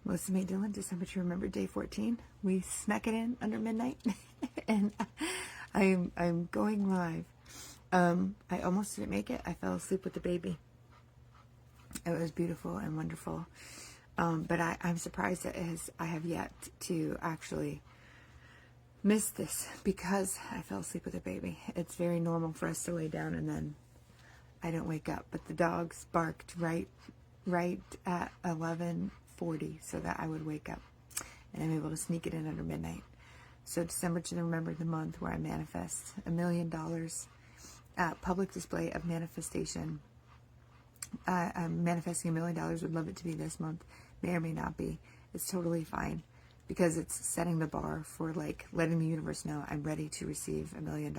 Melissa May Dillon, December to Remember, day 14. We snuck it in under midnight, and I'm going live. I almost didn't make it. I fell asleep with the baby. It was beautiful and wonderful, but I'm surprised that I have yet to actually miss this because I fell asleep with a baby. It's very normal for us to lay down and then I don't wake up, but the dogs barked right at 11:40 so that I would wake up, and I'm able to sneak it in under midnight. So December to Remember, the month where I manifest $1 million, public display of manifestation. I'm manifesting $1 million. Would love it to be this month. May or may not be. It's totally fine because it's setting the bar for like letting the universe know I'm ready to receive $1 million,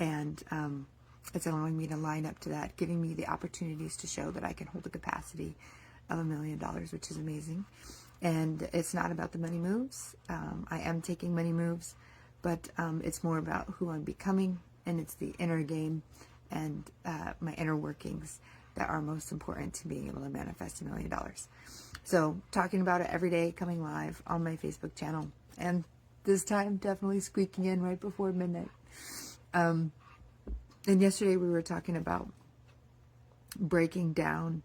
and it's allowing me to line up to that, giving me the opportunities to show that I can hold the capacity of $1 million, which is amazing. And it's not about the money moves. I am taking money moves, but it's more about who I'm becoming, and it's the inner game and my inner workings that are most important to being able to manifest $1 million. So talking about it every day, coming live on my Facebook channel, and this time definitely squeaking in right before midnight. And yesterday we were talking about breaking down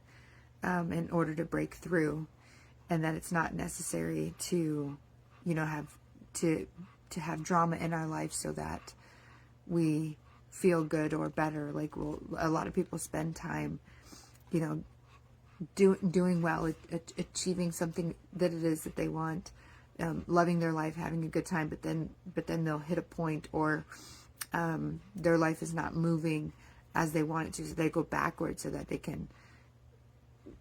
in order to break through, and that it's not necessary to, have drama in our life so that we feel good or better. Like, a lot of people spend time, doing well, achieving something that it is that they want, loving their life, having a good time, but then they'll hit a point, or their life is not moving as they want it to, so they go backwards so that they can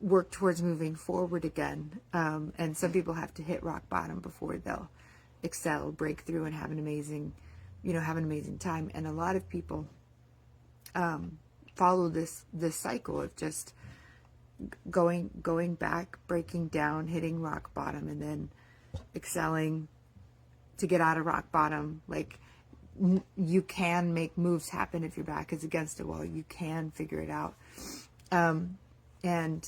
work towards moving forward again. And some people have to hit rock bottom before they'll excel, break through, and have an amazing time. And a lot of people follow this cycle of just going back, breaking down, hitting rock bottom, and then excelling to get out of rock bottom. Like, you can make moves happen if your back is against a wall. You can figure it out. And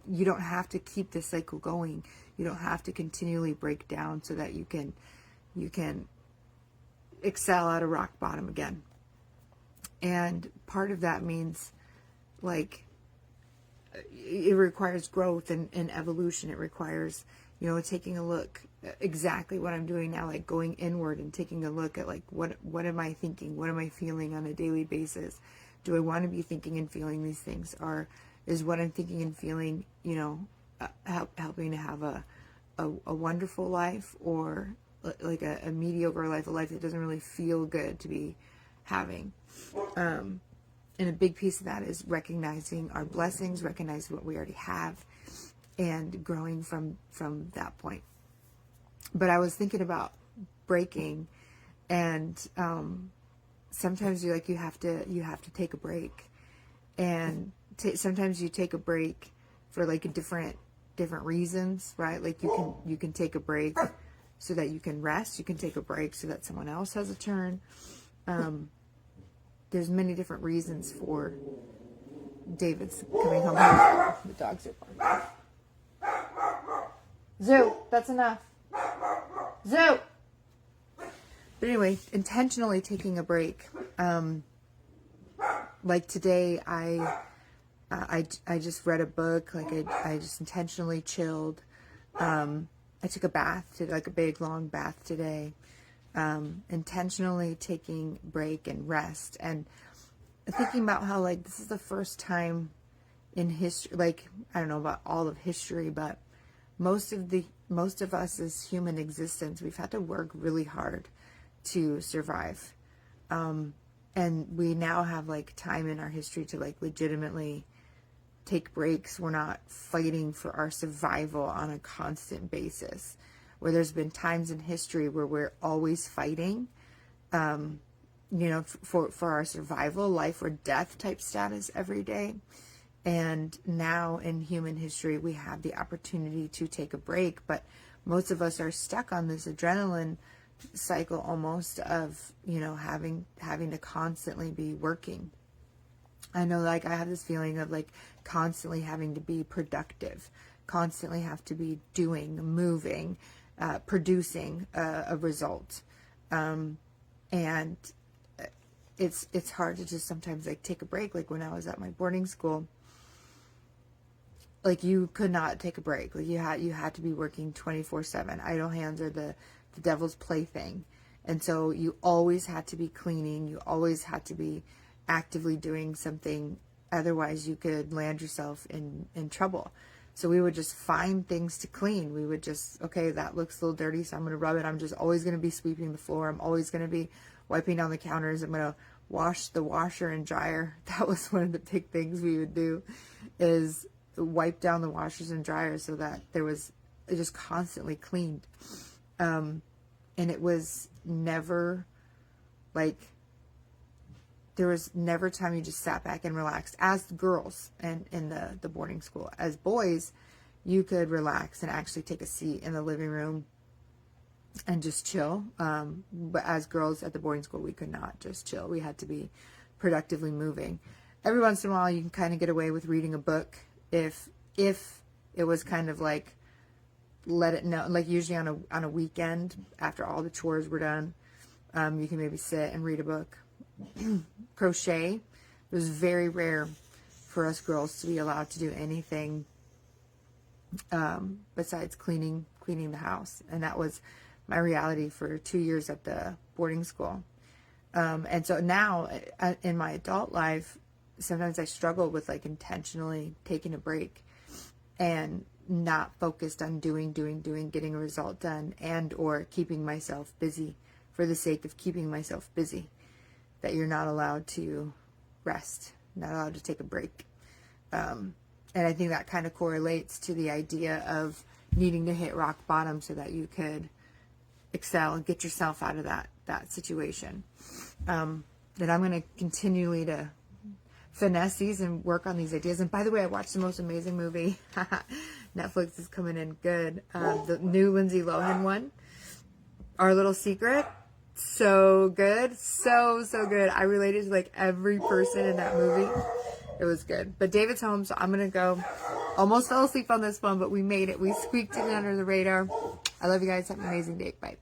you don't have to keep this cycle going. You don't have to continually break down so that you can excel out of rock bottom again. And part of that means, like, it requires growth and evolution. It requires, taking a look exactly what I'm doing now, like going inward and taking a look at, like, what am I thinking? What am I feeling on a daily basis? Do I want to be thinking and feeling these things? Or is what I'm thinking and feeling, helping to have a wonderful life, or like a mediocre life, a life that doesn't really feel good to be having? And a big piece of that is recognizing our blessings, recognizing what we already have, and growing from that point. But I was thinking about breaking, and sometimes you have to take a break, and sometimes you take a break for like different reasons, right? Like you can take a break so that you can rest. You can take a break so that someone else has a turn. There's many different reasons for David's coming home. The dogs are barking. Zoo, that's enough. Zoo. But anyway, intentionally taking a break. Like today, I just read a book. Like I just intentionally chilled. I took a bath, did like a big long bath today. Intentionally taking break and rest, and thinking about how, like, this is the first time in history, like, I don't know about all of history, but most of us as human existence, we've had to work really hard to survive. And we now have like time in our history to like legitimately take breaks. We're not fighting for our survival on a constant basis, where there's been times in history where we're always fighting, for our survival, life or death type status every day. And now in human history, we have the opportunity to take a break, but most of us are stuck on this adrenaline cycle almost of, having to constantly be working. I know, like, I have this feeling of like constantly having to be productive, constantly have to be doing, moving, producing a result. And it's hard to just sometimes like take a break. Like when I was at my boarding school, like you could not take a break. Like you had to be working 24/7. Idle hands are the devil's plaything. And so you always had to be cleaning. You always had to be actively doing something. Otherwise you could land yourself in trouble. So we would just find things to clean. We would just, okay, that looks a little dirty, so I'm going to rub it. I'm just always going to be sweeping the floor. I'm always going to be wiping down the counters. I'm going to wash the washer and dryer. That was one of the big things we would do, is wipe down the washers and dryers so that it just constantly cleaned. And it was never like, there was never time you just sat back and relaxed. As girls and in the boarding school, as boys, you could relax and actually take a seat in the living room and just chill. But as girls at the boarding school, we could not just chill. We had to be productively moving. Every once in a while, you can kind of get away with reading a book if it was kind of like, let it know, like usually on a weekend after all the chores were done, you can maybe sit and read a book. Crochet. It was very rare for us girls to be allowed to do anything besides cleaning the house, and that was my reality for 2 years at the boarding school. And so now in my adult life, sometimes I struggle with like intentionally taking a break and not focused on doing, getting a result done, and or keeping myself busy for the sake of keeping myself busy. That you're not allowed to rest, not allowed to take a break. And I think that kind of correlates to the idea of needing to hit rock bottom so that you could excel and get yourself out of that situation. That I'm going to continually to finesse these and work on these ideas. And by the way, I watched the most amazing movie. Netflix is coming in good. The new Lindsay Lohan one, Our Little Secret. So good. So good. I related to like every person in that movie. It was good. But David's home, so I'm going to go. Almost fell asleep on this one, but we made it. We squeaked it under the radar. I love you guys. Have an amazing day. Bye.